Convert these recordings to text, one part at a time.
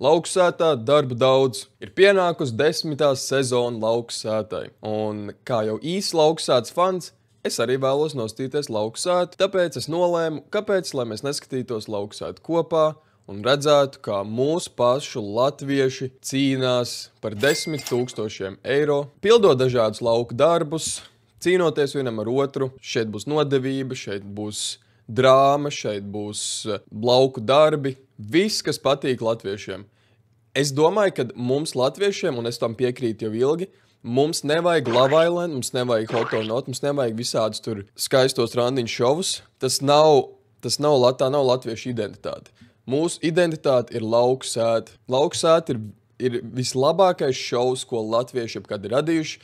Lauksētā darba daudz. Ir pienākusi 10. sezona lauksētai. Un kā jau īsts lauksētas fans, es arī vēlos nostīties lauksētu, tāpēc es nolēmu, kāpēc, lai mēs neskatītos lauksētu kopā un redzētu, kā mūsu pašu latvieši cīnās par 10 000 eiro, pildot dažādus lauku darbus, cīnoties vienam ar otru. Šeit būs nodevība, šeit būs drāma, šeit būs lauku darbi. Viss, kas patīk latviešiem. Es domāju, ka mums latviešiem, un es tam piekrītu jau ilgi, mums nevajag Love Island, mums nevajag Hot or Not, mums nevajag visādus tur skaistos randiņu šovus. Tā nav latviešu identitāte. Mūsu identitāte ir lauksēta. Lauksēta ir vislabākais šovs, ko latvieši jebkad ir radījuši,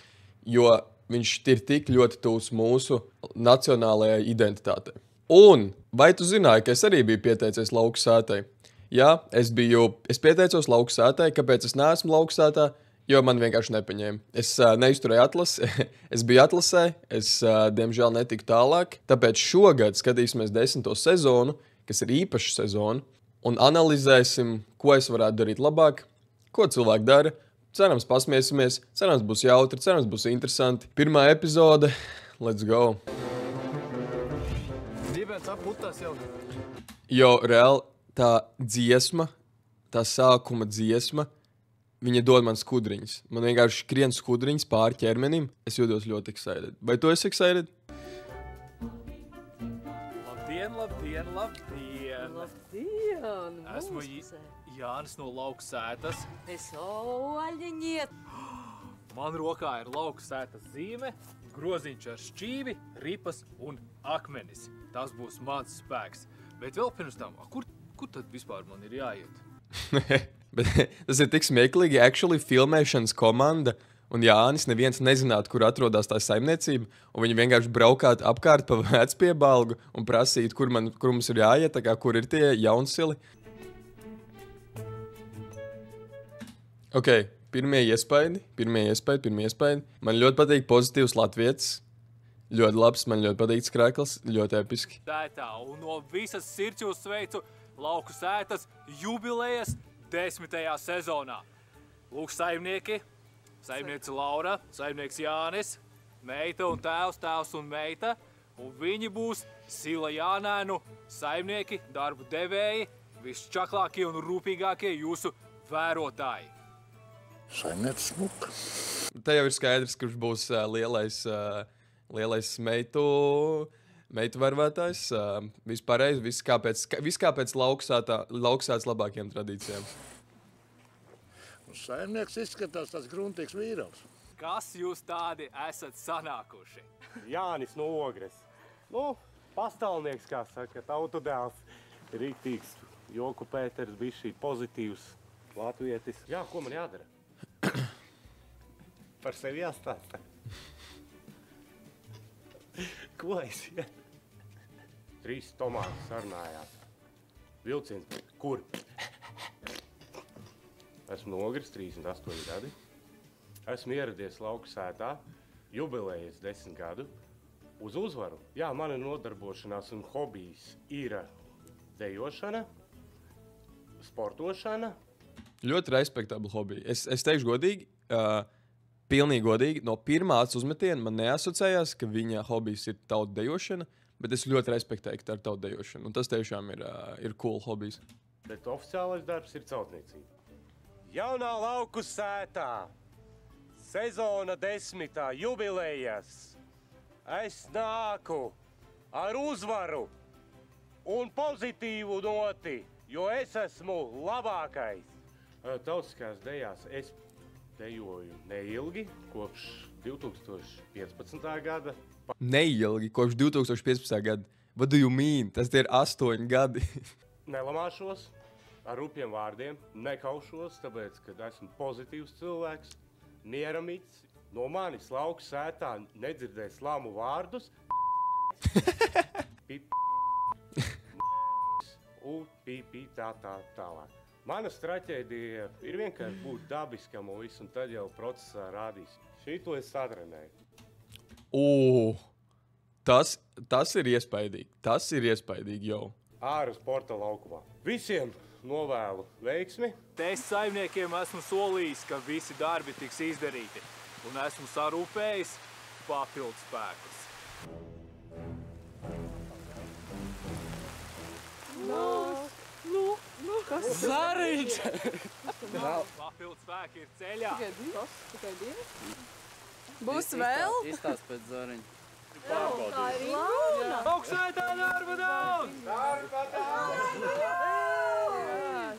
jo viņš ir tik ļoti tūs mūsu nacionālajai identitātei. Un vai tu zināji, ka es arī biju pieteicies lauksētai? Jā, es pieteicos lauksētai. Kāpēc es neesmu lauksētā? Jo man vienkārši nepaņēma. Es neizturēju atlasi, es biju atlasē, es diemžēl netiku tālāk. Tāpēc šogad skatīsimies 10. sezonu, kas ir īpaša sezona, un analizēsim, ko es varētu darīt labāk, ko cilvēki dara. Cerams, pasmiesimies, cerams, būs jautri, cerams, būs interesanti. Pirmā epizode, let's go! Jo, reāli, tā dziesma, tā sākuma dziesma, viņa dod man skudriņas. Man vienkārši skrien skudriņas pāri ķermenim. Es jūtos ļoti excited. Vai tu esi excited? Labdien, labdien, labdien! Labdien! Esmu Jānis no lauksētas. Es oļiņiet! Man rokā ir lauksētas zīme, groziņš ar šķīvi, ripas un akmenis. Tas būs mans spēks. Bet vēl pirms tam, kur tad vispār man ir jāiet? Bet tas ir tik smieklīgi. Actually, filmēšanas komanda un Jānis neviens nezinātu, kur atrodas tā saimniecība. Un viņi vienkārši braukātu apkārt pa vecpiebalgu un prasītu, kur mums ir jāiet, tā kā kur ir tie jaunsili. Ok, pirmie iespaidi. Man ļoti patīk pozitīvs latvietis. Ļoti labs, man ļoti patīk skrēkls, ļoti episki. Tā, un no visas sirds jūs sveicu lauksētas jubilejas 10. sezonā. Lūk, saimnieki, saimniece Laura, saimnieks Jānis, meita un tēvs, tēvs un meita, un viņi būs Sila Jānēnu saimnieki, darbu devēji, visčaklākie un rūpīgākie jūsu vērotāji. Saimnieks smuka. Te jau ir skaidrs, kurš būs lielais meitu varvētājs. Vispārreiz, viss kāpēc lauksētas labākiem tradīcijām. Un saimnieks izskatās tas gruntīgs vīrals. Kas jūs tādi esat sanākuši? Jānis no Ogres. Pastāvnieks, kā saka, tautu dēls. Rīktīgs, joku Pēters, bišķī pozitīvs latvietis. Jā, ko man jādara? Par sevi jāstāsta. Ko es? 3 tomātus sarunājās. Vilciens, kur? Esmu no Ogres, 38 gadi. Esmu ieradies lauksētā, jubilējas 10 gadu, uz uzvaru. Jā, mana nodarbošanās un hobijs ir dejošana, sportošana. Ļoti respektabli hobiji. Es teikšu godīgi, pilnīgi godīgi, no pirmā acu uzmetiena man neasociējās, ka viņa hobijs ir tautu dejošana, bet es ļoti respektēju, ka tā ir tautu dejošana. Un tas tiešām ir cool hobijs. Bet oficiālais darbs ir celtniecība. Jaunā lauku sētā, sezona 10. jubilējas. Es nāku ar uzvaru un pozitīvu noti, jo es esmu labākais. Tautiskās dejās es dejoju neilgi, kopš 2015. gada. Neilgi, kopš 2015. gada. What do you mean? Tas ir 8 gadi. Nelamāšos ar rupjiem vārdiem, nekaušos, tāpēc, ka esmu pozitīvs cilvēks, mieramīts. No manis lauksētā nedzirdēs lamu vārdus. Tālāk. Mana stratēģija ir vienkārši būt dabiskam un visu, un tad jau procesā rādīs. Šito es satrenēju. Tas ir iespaidīgi. Tas ir iespaidīgi jau. Āra sporta laukumā. Visiem novēlu veiksmi. Te es saimniekiem esmu solījis, ka visi darbi tiks izdarīti, un esmu sarūpējis papildus spēkus. Zariņš! Papildus spēki ir ceļā. Tikai divi? Būs vēl? Izstāst pēc Zariņa. Augstsētā darba daudz!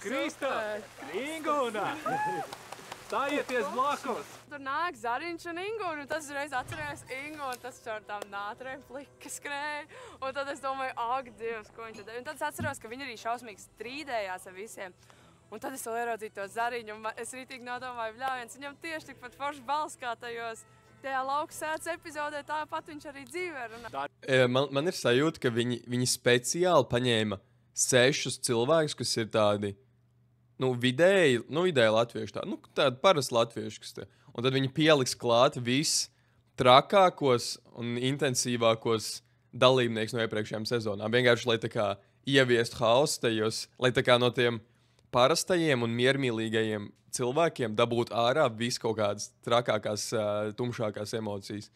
Krista! Ingūna! Stājieties blakus! Tur nāk Zariņš un Ingūna, un tas uzreiz atcerējās Ingūna, tas caur tām nātrēm plika skrēja. Un tad es domāju, ak, Dievs, ko viņa tad... Un tad es atceros, ka viņi arī šausmīgi strīdējās ar visiem. Un tad es vēl ieraudzīju to Zariņu, un es rītīgi nodomāju, bļāviens, viņam tieši tikpat forši balss kā tajā lauksētas epizodē, tāpat viņš arī dzīvē runā. Man ir sajūta, ka viņi speciāli paņēma 6 cilvēkus, kas ir tādi, vidēji latvieši, tādi parasti latvieši, kas te. Un tad viņi pieliks klāt trakākos un intensīvākos dalībnieks no iepriekšējām sezonām. Vienkārši, lai tā kā ieviestu hausu tajos, lai tā kā no tiem parastajiem un miermīlīgajiem cilvēkiem dabūt ārā visu kaut kādas trakākās, tumšākās emocijas.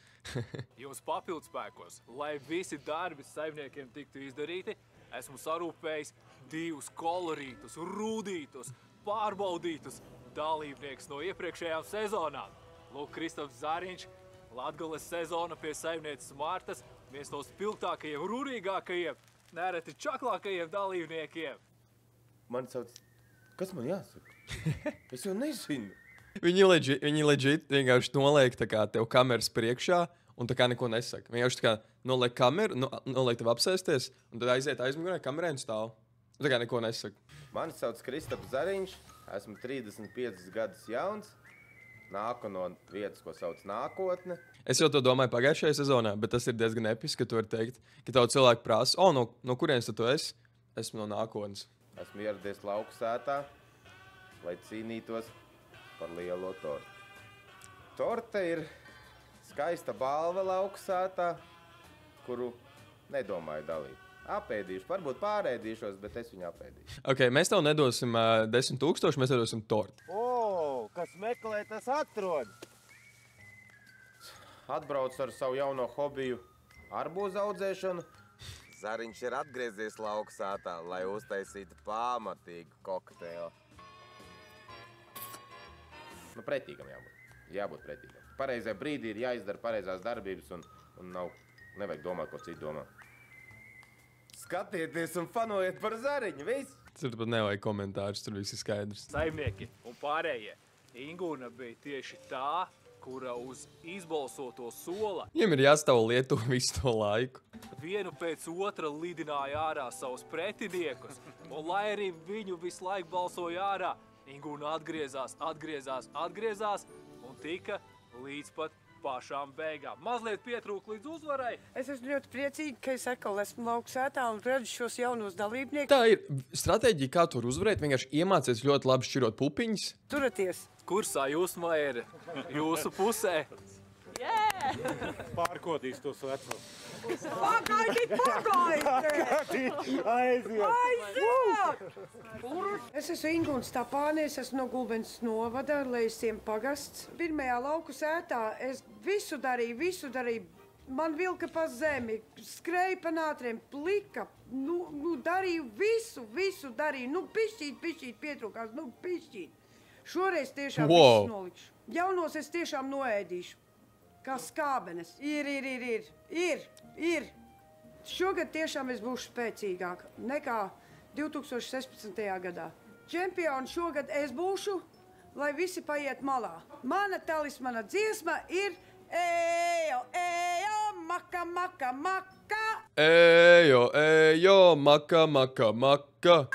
Jums papildus spēkos, lai visi darbi saimniekiem tiktu izdarīti, esmu sarūpējis 2 kolorītus, rūdītus, pārbaudītus dalībnieks no iepriekšējām sezonām. Lūk, Kristofs Zariņš, Latgales sezona pie saimnieces Martas, viens no spilgtākajiem, rūrīgākajiem, nereti čaklākajiem dalībniekiem. Man sauc... Kas man jāsaka? Es jau nezinu. Viņi legit vienkārši noliek tā kā tev kameras priekšā un tā kā neko nesaka. Vienkārši tā kā noliek kameru, noliek tev apsēsties un tad aiziet aizmugurē kamerē un stāv. Un tā kā neko nesaka. Mani sauc Kristaps Zariņš, esmu 35 gadus jauns, nāku no vietas, ko sauc nākotne. Es jau to domāju pagājušajā sezonā, bet tas ir diezgan episki, ka tu vari teikt, ka tev cilvēki prasa, no kurienes tu esi? Esmu no nākotnes. Esmu ieradies lauksētā, lai cīnītos par lielo tortu. Torte ir skaista balva lauksētā, kuru nedomāju dalīt. Apēdīšu, varbūt pārēdīšos, bet es viņu apēdīšu. Ok, mēs tev nedosim 10 000, mēs nedosim torti. Kas meklē, tas atrod. Atbrauc ar savu jauno hobiju arbūzu audzēšanu. Zariņš ir atgriezies lauksētā, lai uztaisītu pamatīgu kokteili. Pretīgam jābūt. Jābūt pretīgam. Pareizajā brīdī ir jāizdara pareizās darbības un nevajag domāt, ko citu domā. Skatieties un fanojiet par Zariņu, viss! Tur pat nevajag komentārus, tur viss ir skaidrs. Saimnieki un pārējie. Ingūna bija tieši tā, kura uz izbalsoto sola Viņam ir jāstāv Lietuva visu to laiku. vienu pēc otra lidināja ārā savus pretiniekus, un lai arī viņu visu laiku balsoja ārā, Ingūna atgriezās un tika līdz pat pašām beigām. Mazliet pietrūk līdz uzvarai. Es esmu ļoti priecīga, ka es atkal esmu lauksētā un redzu šos jaunos dalībniekus. Tā ir stratēģija, kā tur uzvarēt, vienkārši iemācies ļoti labi šķirot pupiņas. Turaties! Kursā jūsmā ir jūsu pusē. Pārkodīs tos vecos. Pagaidi! Aiziet! Es esmu Ingūns Tāpāne, es esmu no Gulbenes novada, Leisiem pagasts. Pirmajā lauku sētā es visu darīju. Man vilka pa zemi, skrēja pa nātriem, plika, darīju visu darīju. Pišķīt pietrūkās, pišķīt. Šoreiz tiešām visu nolikšu. Jaunos es tiešām noēdīšu. Kā skābenes. Ir. Šogad tiešām es būšu spēcīgāk nekā 2016. gadā. Čempioni šogad es būšu, lai visi paiet malā. Mana talismana dziesma ir ejo, maka, maka, maka. Ejo, maka, maka, maka.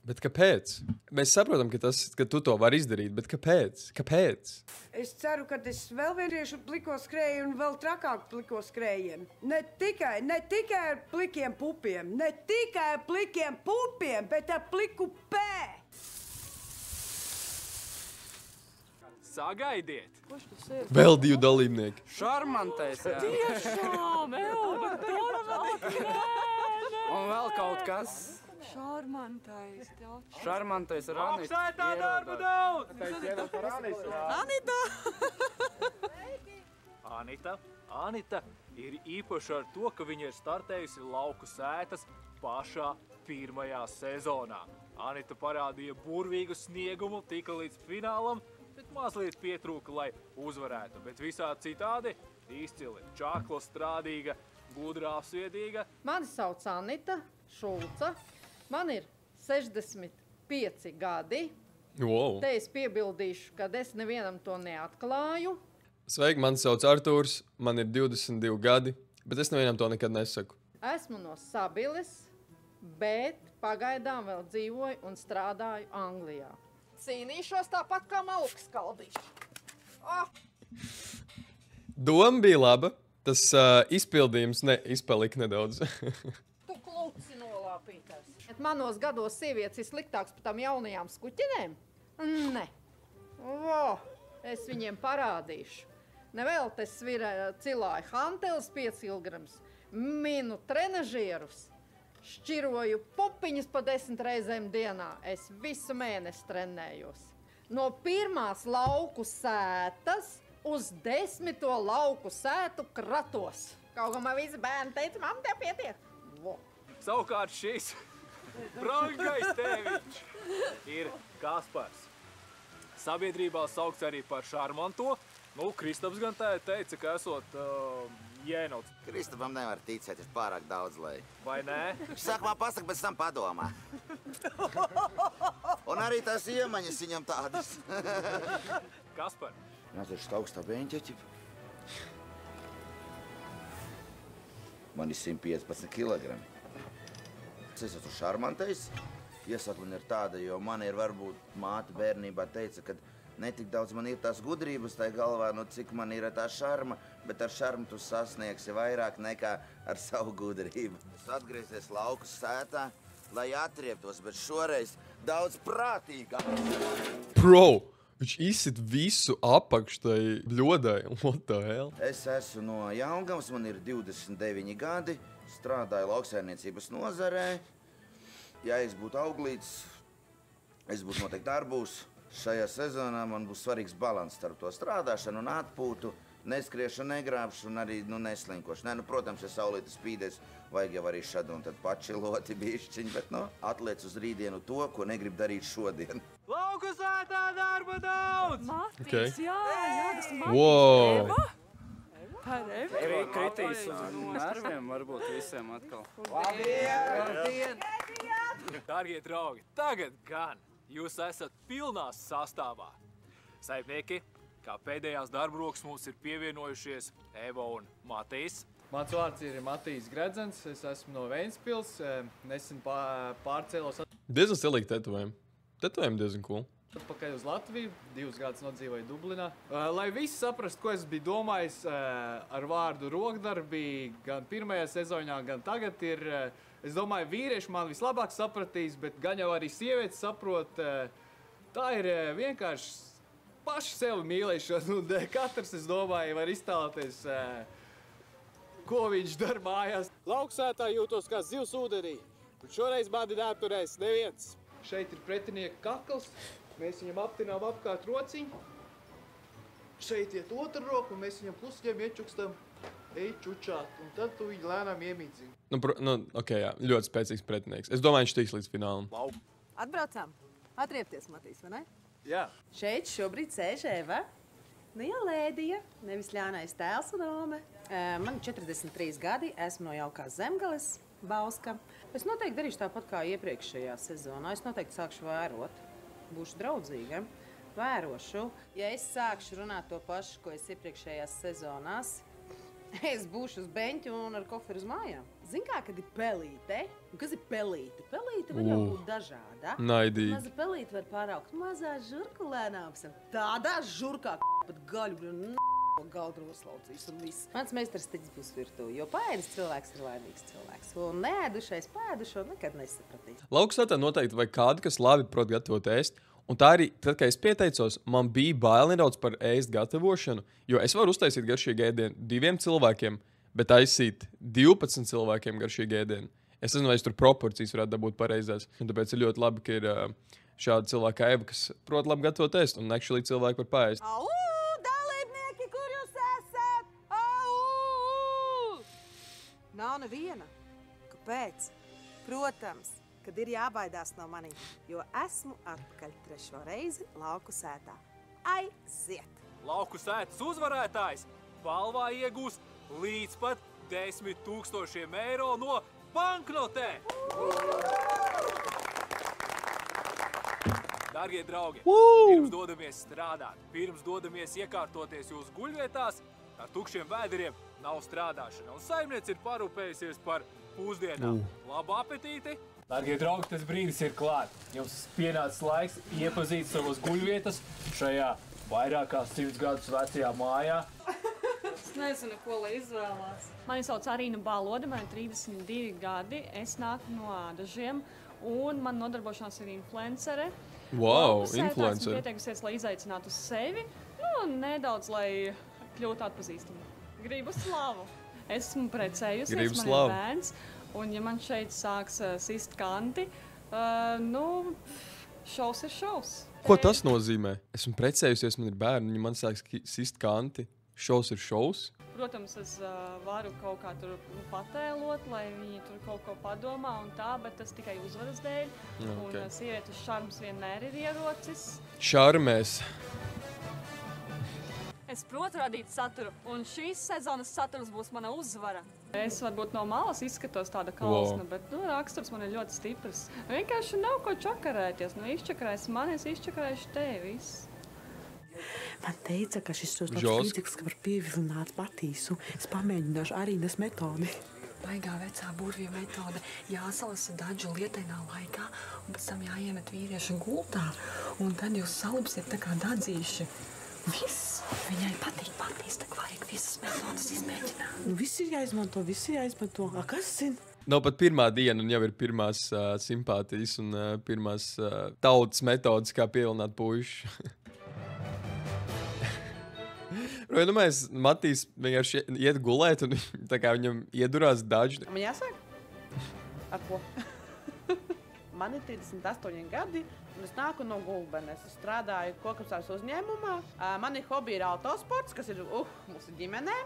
Bet kāpēc? Mēs saprotam, ka tu to vari izdarīt, bet kāpēc? Es ceru, ka es vēl vienriešu pliko skrēju un vēl trakāk pliko skrējiem. Ne tikai ar plikiem pupiem, bet ar pliku pē. Sagaidiet! Kurš tas ir? Vēl 2 dalībnieki. Šarmantais, jā. Tiešām, Elba, Dorotē! Un vēl kaut kas. Šarmantais, taču. Šarmantais ir Anita. Lauksaitā darba daudz! Anita ir īpaša ar to, ka viņa ir startējusi lauku sētas pašā pirmajā sezonā. Anita parādīja burvīgu sniegumu, tika līdz finālam, bet mazliet pietrūka, lai uzvarētu. Bet visā citādi izcili. Čakla, strādīga, gudrā, sviedīga. Mani sauc Anita Šulca. Man ir 65 gadi. Wow. Te es piebildīšu, ka es nevienam to neatklāju. Sveiki, mani sauc Artūrs, man ir 22 gadi, bet es nevienam to nekad nesaku. Esmu no Sabiles, bet pagaidām vēl dzīvoju un strādāju Anglijā. Cīnīšos tāpat kā malkskaldīši. Oh! Doma bija laba, tas izpildījums izpalika nedaudz. Tu kluci nolāpītājs. Bet manos gados sievietes ir sliktāks par tām jaunajām skuķinēm? Ne. Es viņiem parādīšu. Nevēl te cilāju hanteles 5 kilograms, minu trenažierus, šķiroju pupiņas pa 10 reizēm dienā. Es visu mēnesi trenējos. No 1. lauku sētas uz 10. lauku sētu kratos. Kaut kā man visi bērni teica, mam, tev pietiek. Savukārt šis brankais tēviņš ir Kaspars. Sabiedrībā saukts arī par šarmanto. Nu, Kristaps gan teica, ka esot jēnots. Kristapam nevar ticēt, ir pārāk daudz, lai... Vai nē? Viņš sākumā pasaka, pēc tam padomā. Un arī tās iemaņas viņam tādas. Kaspar. Nāc, ir augstā beņķeķi. Man ir 115 kilogrami. Es esmu šarmantais. Iesaka man ir tāda, jo man ir varbūt māte bērnībā teica, ka netik daudz man ir tās gudrības tai galvā, no cik man ir tā šarma, bet ar šarmu tu sasniegsi vairāk nekā ar savu gudrību. Es atgriezies lauku sētā, lai atrieptos, bet šoreiz daudz prātīgāk. Bro, viņš izsit visu apakš tai bļodai. What the hell? Es esmu no Jaungavas, man ir 29 gadi, strādāju lauksaimniecības nozarē. Ja es būtu auglīts, es būtu noteikti darbūs. Šajā sezonā man būs svarīgs balans starp to strādāšanu un atpūtu. Neskriešu, negrābšu un arī neslinkošu. Nē, protams, ja saulīte spīdēs, vajag jau arī šad un tad pačiloti bišķiņ, bet atliec uz rītdienu to, ko negrib darīt šodien. Lauku sētā darba daudz! Matīs, jā, tas ir Matīs. Wow! Tā ir Eva. Kritīs uz nerviem varbūt visiem atkal. Dargie draugi, tagad gan jūs esat pilnā sastāvā. Saimnieki, kā pēdējās darbrokas mums ir pievienojušies Eva un Matīs. Mans vārds ir Matīs Gredzens, es esmu no Ventspils, nesen pārcēlos Diezgan stilīgi tetovējumi. Tetovējumi diezgan cool. atpakaļ uz Latviju, 2 gadus nodzīvoju Dublinā. Lai visi saprastu, ko es biju domājis ar vārdu rokdarbi, gan pirmajā sezonā, gan tagad ir, es domāju, vīrieši man vislabāk sapratīs, bet gan jau arī sievietes saprot, tā ir vienkārši paši sevi mīlēšana, un katrs, es domāju, var iztēloties, ko viņš dara mājās. Lauksētā jūtos kā zivs ūdenī, un šoreiz mani neapturēs neviens. Šeit ir pretinieka kakls, mēs viņam aptinām apkārt rociņu. Šeit iet otru roku, un mēs viņam klusiņiem iečukstam, ej čučāt, un tad tu viņu lēnām iemīdzini. Ok, jā, ļoti spēcīgs pretinieks. Es domāju, viņš tiks līdz finālam. Atbraucām. Atriepties, Matīs, vai ne? Jā. Šeit šobrīd sēž Eva. Nu jā, Lēdija, nevis ļaunais tēls un Rome. Man 43 gadi, esmu no jaukās Zemgales, Bauska. Es noteikti darīšu tāpat kā iepriekšējā sezonā. Es noteikti sākšu vērot. Būšu draudzīga. Vērošu. Ja es sākšu runāt to pašu, ko es iepriekšējās sezonās, es būšu uz beņķa un ar koferu uz mājām. Zini kā, kad ir pelīte? Un kas ir pelīte? Pelīte var jau būt dažāda. Naidīgi. Maza pelīte var pāraukt mazā žurku lēnām. Tādā žurkā pat gaļu galdu roslaucīs un viss. Mans meistars tiks būs virtuvi, jo paēdis cilvēks ir laimīgs cilvēks. Un neēdušais pēdušo nekad nesapratīs. Lauksētā noteikti vajag kādu, kas labi prot gatavot ēst, Un tā arī, tad, kad es pieteicos, man bija bail nedaudz par ēst gatavošanu, jo es varu uztaisīt garšīgu ēdienu 2 cilvēkiem, bet taisīt 12 cilvēkiem garšīgu ēdienu. Es nezinu, vai es tur proporcijas varētu dabūt pareizās. Un tāpēc ir ļoti labi, ka ir šāda cilvēka kā Eva, kas prot labi gatavot ēst, un actually cilvēki var paēst. Au, dalībnieki, kur jūs esat? Au! Nav neviena. Kāpēc? Protams, kad ir jābaidās no manī, jo esmu atpakaļ 3. reizi lauku sētā. Aiziet! Lauku sētas uzvarētājs balvā iegūs līdz pat 10 000 eiro no banknotē! Dargie draugi, pirms dodamies strādāt, pirms dodamies iekārtoties jūsu guļvietās, ar tukšiem vēderiem nav strādāšana, un saimniece ir parūpējusies par pusdienām. Labu apetīti! Dargie draugi, tas brīdis ir klāt. Jums pienācis laiks iepazīt savas guļvietas šajā vairāk kā 100 gadus vecajā mājā. Es nezinu, ko lai izvēlās. Mani sauc Arīna Balode, man ir 32 gadi, es nāku no Ādažiem, un man nodarbošanās ir influencere. Wow, influencere. Esmu pieteikusies, lai izaicinātu sevi, nedaudz, lai kļūtu atpazīstama. Gribu slavu. Esmu precējusies, man ir bērns, un ja man šeit sāks sist kanti, šovs ir šovs. Ko tas nozīmē? Esmu precējusies, man ir bērni, un ja man sāks sist kanti, šovs ir šovs? Protams, es varu kaut kā tur patēlot, lai viņi tur kaut ko padomā un tā, bet tas tikai uzvaras dēļ. Okay. Un sievietes šarms vienmēr ir ierocis. Šarmēs. Es protu radīt saturu, un šīs sezonas saturs būs mana uzvara. Es varbūt no malas izskatos tāda kalsna, bet raksturs man ir ļoti stiprs. Vienkārši nav ko čakarēties. Izčakarēs mani, es izčakarēšu tevi. Man teica, ka šis tos labs līdzīgs, ka var pievilināt patīsu. Es pamēģināšu Arīnas metodi. Baigā vecā burvja metode. Jāsalasa daļu lietainā laikā, un pēc tam jāiemet vīrieša gultā, un tad jūs salupsiet tā kā dadzīši. Viss. Viņai patīk patīs, tā vajag visas metodas izmēģināt. Viss ir jāizmanto. Kas zina? Nav pat pirmā diena, un jau ir pirmās simpātijas un pirmās tautas metodas, kā pievilināt puišu. Es domāju, Matīs vienkārši iet gulēt, un tā kā viņam iedurās daži. Man jāsāk? Ar ko? Man ir 38 gadi, un es nāku no Gulbenes. Es strādāju kokapsārs uzņēmumā. Man ir hobi ir autosports, kas ir mūsu ģimenē.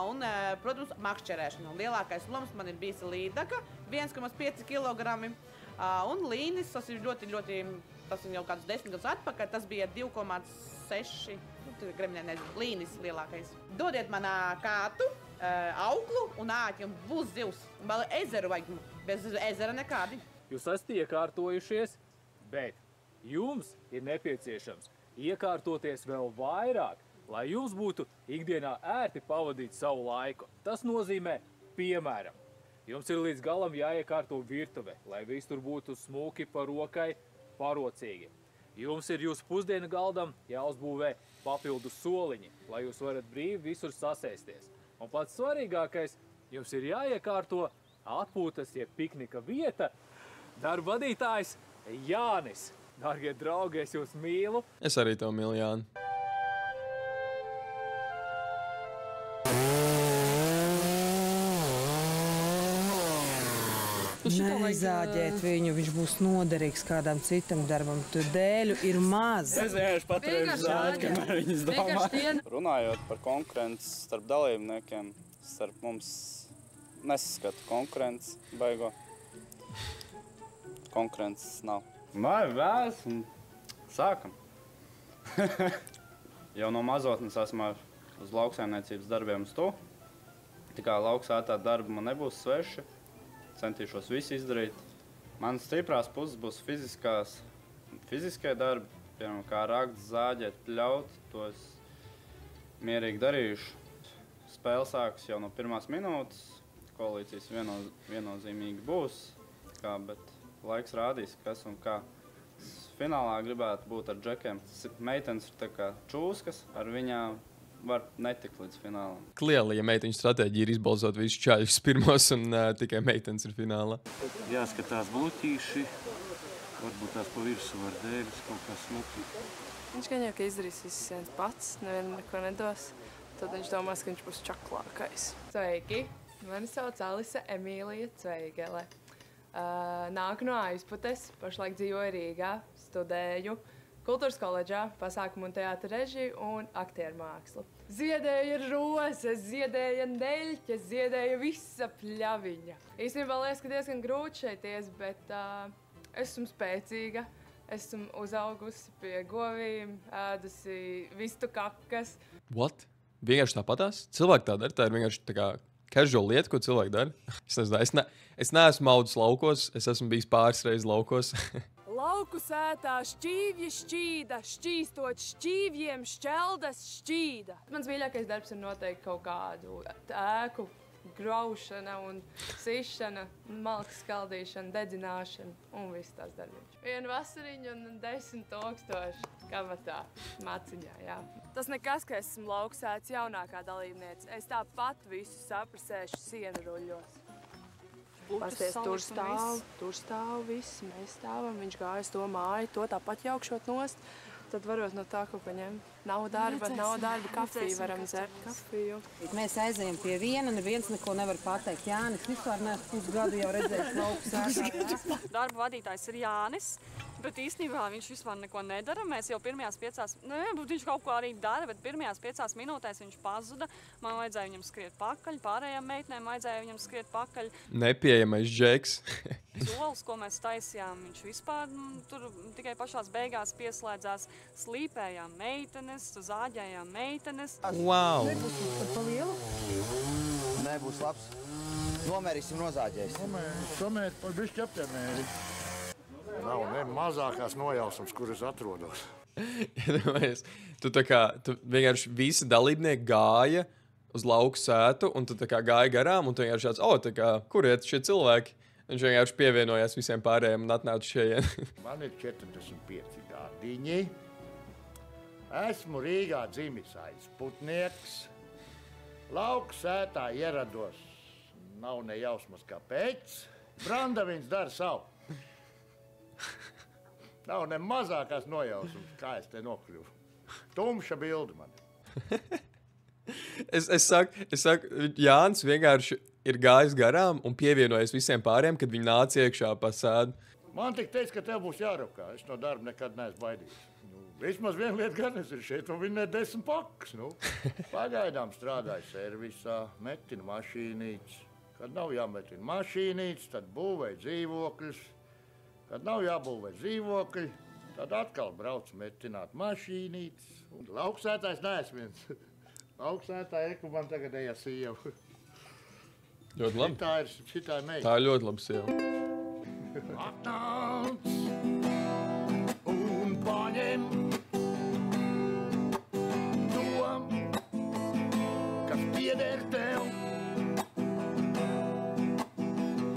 Un, protams, makšķerēšana. Lielākais loms man ir bijis līdaka, 1,5 kg. Un līnis, tas ir ļoti, tas ir jau kādus 10 gadus atpakaļ, tas bija 2,6 līnis lielākais. Dodiet man kātu, auglu un āķi, un būs zivs. Vēl ezeru vajag, bez ezera nekādi. Jūs esat iekārtojušies, bet jums ir nepieciešams iekārtoties vēl vairāk, lai jums būtu ikdienā ērti pavadīt savu laiku. Tas nozīmē, piemēram, jums ir līdz galam jāiekārto virtuve, lai viss tur būtu smuki pa rokai, parocīgi. Jums ir jūsu pusdienu galdam jāuzbūvē papildus soliņi, lai jūs varat brīvi visur sasēsties. Un pats svarīgākais, jums ir jāiekārto atpūtas, jeb piknika vieta, darba vadītājs Jānis. Dargie draugi, es jūs mīlu. Es arī tev mīlu, Jāni. Neizāģēt viņu, viņš būs noderīgs kādam citam darbam. Tur dēļu ir maz. Es vienkārši patreizu zāģi, kamēr viņas domā. Runājot par konkurences starp dalībniekiem, starp mums nesaskatu konkurences baigo. Konkurences nav. Vai vēs un sākam. Jau no mazotnes esmu uz lauksaimniecības darbiem uz to. Tā kā lauksētā darba man nebūs sveši. Centīšos visu izdarīt. Manas stiprās puses būs fiziskie darbi, piemēram, kā rakt, zāģēt, pļaut, to es mierīgi darīšu. Spēle sākas jau no pirmās minūtes, koalīcijas viennozīmīgi būs, bet laiks rādīs, kas un kā. Finālā gribētu būt ar džekiem. Meitenes ir tā kā čūskas, ar viņām var netikt līdz finālam. Klieli, ja meiteņu stratēģija ir izbalsot visu čaļus pirmos un tikai meitenes ir finālā. Jāskatās bloķīši, Varbūt tās pa virsu var dēļas kaut kā smuki. Viņš gan jau, ka izdarīs visus viens pats, nevienam neko nedos. Tad viņš domās, ka viņš būs čaklākais. Sveiki! Mani sauc Alise Emīlija Cveigele. Nāku no aizputes, pašlaik dzīvoju Rīgā, studēju kultūras koledžā, pasākumu un teātra režiju un aktieru mākslu. Ziedēja rozes, ziedēja neļķes, ziedēja visa pļaviņa. Īstenībā liekas, ka diezgan grūti šeit ies, bet esmu spēcīga. Esmu uzaugusi pie govīm, ēdusi vistu kakas. What? Vienkārši tāpatās? Cilvēki tā dara? Tā ir vienkārši tā kā casual lieta, ko cilvēki dara? Es neesmu audzis laukos, es esmu bijis pāris reizes laukos. Lauku sētā šķīvji šķīda, šķīstot šķīvjiem šķeldas šķīda. Mans mīļākais darbs ir noteikti kaut kādu ēku graušana un sišana, malkas skaldīšana, dedzināšana un viss tās darbiņš. Vienu vasariņu un 10 000 kabatā, maciņā, jā. Tas nekas, ka esmu lauksēts jaunākā dalībniece. Es tāpat visu saprasēšu sienu ruļļos. Pasties, tur stāv viss, mēs stāvam, viņš gājas to māju, to tāpat jaukšot nost, tad varot no tā kaut ko ņemt. Nav darba, kafiju varam dzert, kafiju. Mēs aizējam pie viena, neviens neko nevar pateikt. Jānis vispār neesmu pusgadu jau redzējis lauku sētā. Darba vadītājs ir Jānis, bet īstenībā viņš vispār neko nedara. Mēs jau pirmajās 5, viņš kaut ko arī dara, bet pirmajās 5 minūtēs viņš pazuda. Man vajadzēja viņam skriet pakaļ, pārējām meitnēm vajadzēja viņam skriet pakaļ. Nepieejamais džeks. Solis, ko mēs taisījām, viņš vispār tur tikai pašās beigās pieslēdzās. Slīpējām meitenes, zāģējām meitenes. Wow! Nebūs par pa lielu? Nebūs labs. Nomērīsim nozāģēs. Samēr par bišķi aptemēri. Nav ne mazākās nojausmas, kur es atrodos. Tu vienkārši visi dalībnieki gāja uz lauku sētu, un tu tā kā gāja garām, un tu vienkārši tāds, kur iet šie cilvēki? Viņš vienkārši pievienojās visiem pārējiem un atnāca šeit. Man ir 45 gadiņi. Esmu Rīgā dzimis aizputnieks. Lauku sētā ierados. Nav ne jausmas kāpēc. Brandaviņš dara savu. Nav ne mazākās nojausmas, kā es te nokļuvu. Tumša bilde man. Es saku, Jānis vienkārši ir gājis garām un pievienojies visiem pārējiem, kad viņi nāca iekšā pa sēdu. Man tik teica, ka tev būs jārukā. Es no darba nekad neesmu baidījies. Vismaz viena lieta gan es ir šeit, un viņi 10 pakas. Pagaidām strādāju servisā, metinu mašīnītes. Kad nav jāmetina mašīnītes, tad būvēju dzīvokļus. Kad nav jābūvē dzīvokļi, tad atkal brauc metināt mašīnītes. Lauksētājs neesmu viens. Lauksētāja Eku man tagad eja sieva. Ļoti labi. Šitā ir meita. Tā ir ļoti laba sieva. Atnāc un paņem to, kas pieder tev.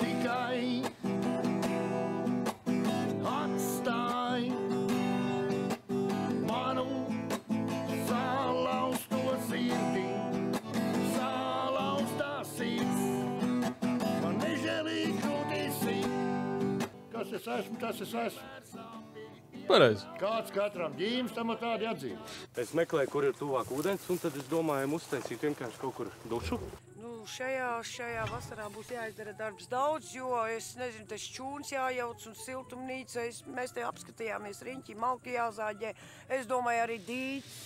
Tikai atstāj manu salauzto sirdi, salauztā sirds. Man nežēlīgi kļūdīsi. Kas es esmu, tas es esmu. Pareizi. Kāds katram ģīms, tam tādi atzīme. Es meklēju, kur ir tuvāk ūdens, un tad es domāju, uztaisīt vienkārši kaut kur dušu. Šajā vasarā būs jāizdara darbs daudz, jo es nezinu, tas šķūns jājauc un siltumnīca. Mēs te apskatījāmies riņķi, malki jāzāģē. Es domāju, arī dīts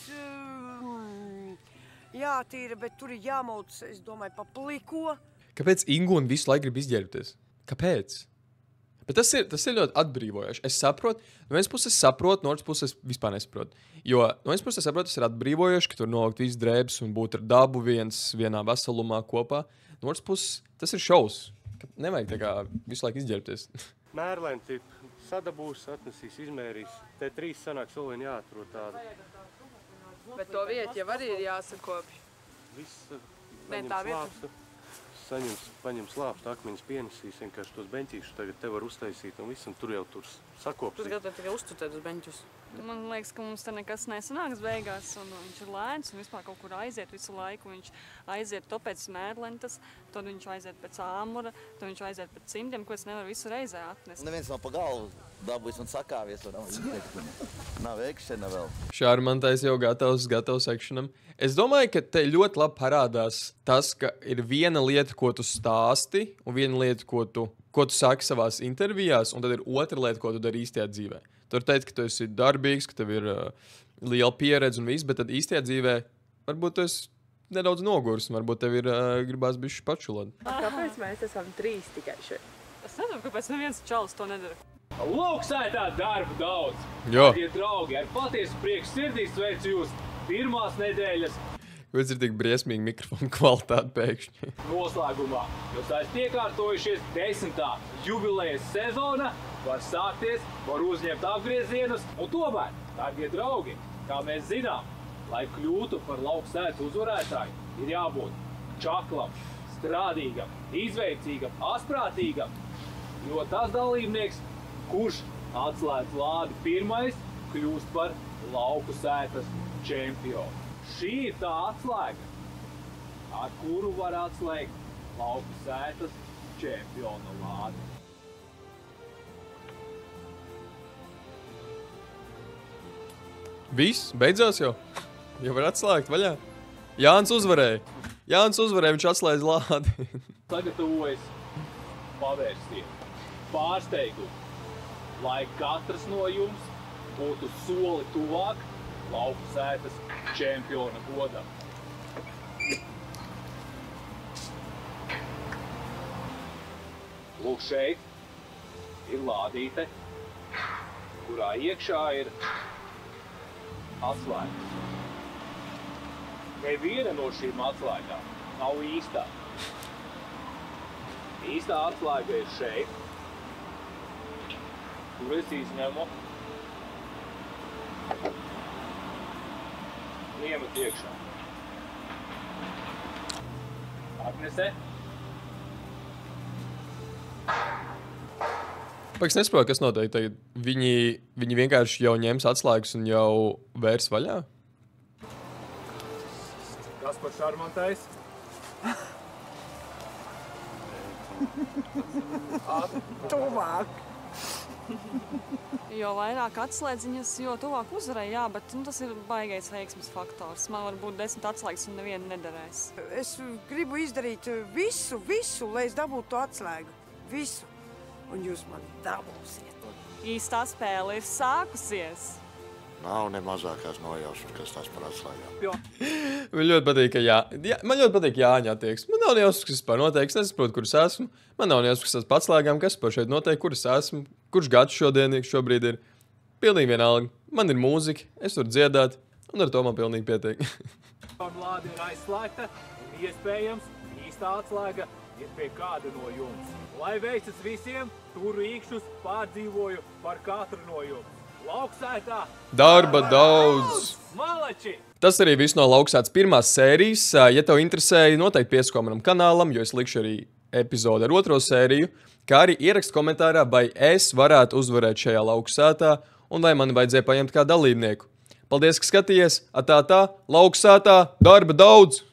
jātīra, bet tur ir jāmauc, es domāju, pa pliko. Kāpēc Ingūna visu laiku grib izģērbties? Kāpēc? Bet tas ir ļoti atbrīvojoši. Es saprotu, no vienas puses saprotu, no otras puses vispār nesaprotu. Jo no vienas puses saprotu, tas ir atbrīvojoši, ka tur novākt visas drēbes un būt ar dabu vienā veselumā kopā. No otras puses, tas ir šovs. Nevajag tā kā visu laiku izģērbties. Mērlēm tip sadabūs, atnesīs, izmērīs. Te 3 sanāks vēl vien jāatrod tāda. Bet to vietu jau arī ir jāsakopj. Viss Ne, tā vieta. Paņems slāpstu, akmeņus pienesīs, vienkārši tos beņķīšus tagad te var uztaisīt un viss, un tur jau tur sakops. Tur tikai uztutēt uz beņķus. Man liekas, ka mums te nekas nesanāks beigās, un viņš ir lēns un vispār kaut kur aiziet visu laiku. Viņš aiziet to pēc mērlentas, tad viņš aiziet pēc āmura, tad viņš aiziet pēc cimdiem, ko es nevaru visu reizē atnest. Neviens nav pa galvu dabūjis un sakāvies, un nav ekšana vēl. Šarmantais jau gatavs ekšanam. Es domāju, ka te ļoti labi parādās tas, ka ir viena lieta, ko tu stāsti, un viena lieta, ko tu saki savās intervijās, un tad ir otra lieta, ko tu dari īstajā dzīvē. Tu vari teikt, ka tu esi darbīgs, ka tev ir liela pieredze un viss, bet tad īstajā dzīvē varbūt tu esi nedaudz nogurs, un varbūt tev ir gribās bišķi pačulot. Kāpēc mēs esam 3 tikai šeit? Es nezinu, kāpēc neviens čalis to nedara. Lauksētā darba daudz. Jo. Tie draugi, ar patiesu prieku sirdī sveicu jūs pirmās nedēļas Kāpēc ir tik briesmīgi mikrofonu kvalitāte pēkšņi? noslēgumā. Jūs esat iekārtojušies 10. jubilejas sezona, var sākties, var uzņemt apgriezienus, un tomēr, dārgie draugi, kā mēs zinām, lai kļūtu par lauksētu uzvarētāju, ir jābūt čaklam, strādīgam, izveicīgam, asprātīgam, jo tas dalībnieks, kurš atslēdz lādi pirmais, kļūst par lauku sētas čempionu. Šī ir tā atslēga, ar kuru var atslēgt lauku sētas čempiona lādi. Viss, beidzās jau. Jau var atslēgt vaļā. Jānis uzvarēja, viņš atslēdz lādi. Sagatavojas pavērstiem, pārsteigumu, lai katrs no jums būtu soli tuvāk lauku sētas čempiona godam. Lūk, šeit ir lādīte, kurā iekšā ir atslēgas. Neviena no šīm atslēgām nav īstā. Īstā atslēga ir šeit, kur es izņemu un iemetu iekšā. Agnese? Pēc nesaprotu, kas notiek tagad. Viņi vienkārši jau ņems atslēgas un jau vērs vaļā? Kas par šarmantais? Tuvāk. Jo vairāk atslēdziņas, jo tuvāk uzvarēja, jā, bet tas ir baigais veiksmes faktors. Man var būt 10 atslēgas un neviena nederēs. Es gribu izdarīt visu, lai es dabūtu to atslēgu. Visu. Un jūs man dabūsiet. Īstā spēle ir sākusies. Nav ne mazākās nojausmas, kas tās par atslēgām. Man ļoti patīk, man ļoti patīk Jāņa attieksme. Man nav nejausmas, kas par noteikti. Es nesaprotu, kur es esmu. Man nav nejausmas, kas par atslēgām, kas par šeit noteikti, kur es esmu. Kurš gads šobrīd ir. Pilnīgi vienalga. Man ir mūzika, es varu dziedāt, un ar to man pilnīgi pietiek. Lāde ir aizslēgta, un iespējams īstā atslēga ir pie kāda no jums. Lai veicas visiem, turu īkšķus pārdzīvoju par katru no jums. Lauksētā Darba daudz! Malači! Tas arī viss no Lauksētas pirmās sērijas. Ja tev interesēja, noteikti piesako manam kanālam, jo es likšu arī epizodi ar 2. sēriju, kā arī ierakst komentārā, vai es varētu uzvarēt šajā Lauksētā un vai man vajadzēja paņemt kā dalībnieku. Paldies, ka skatījies! Atā, Lauksētā, darba daudz!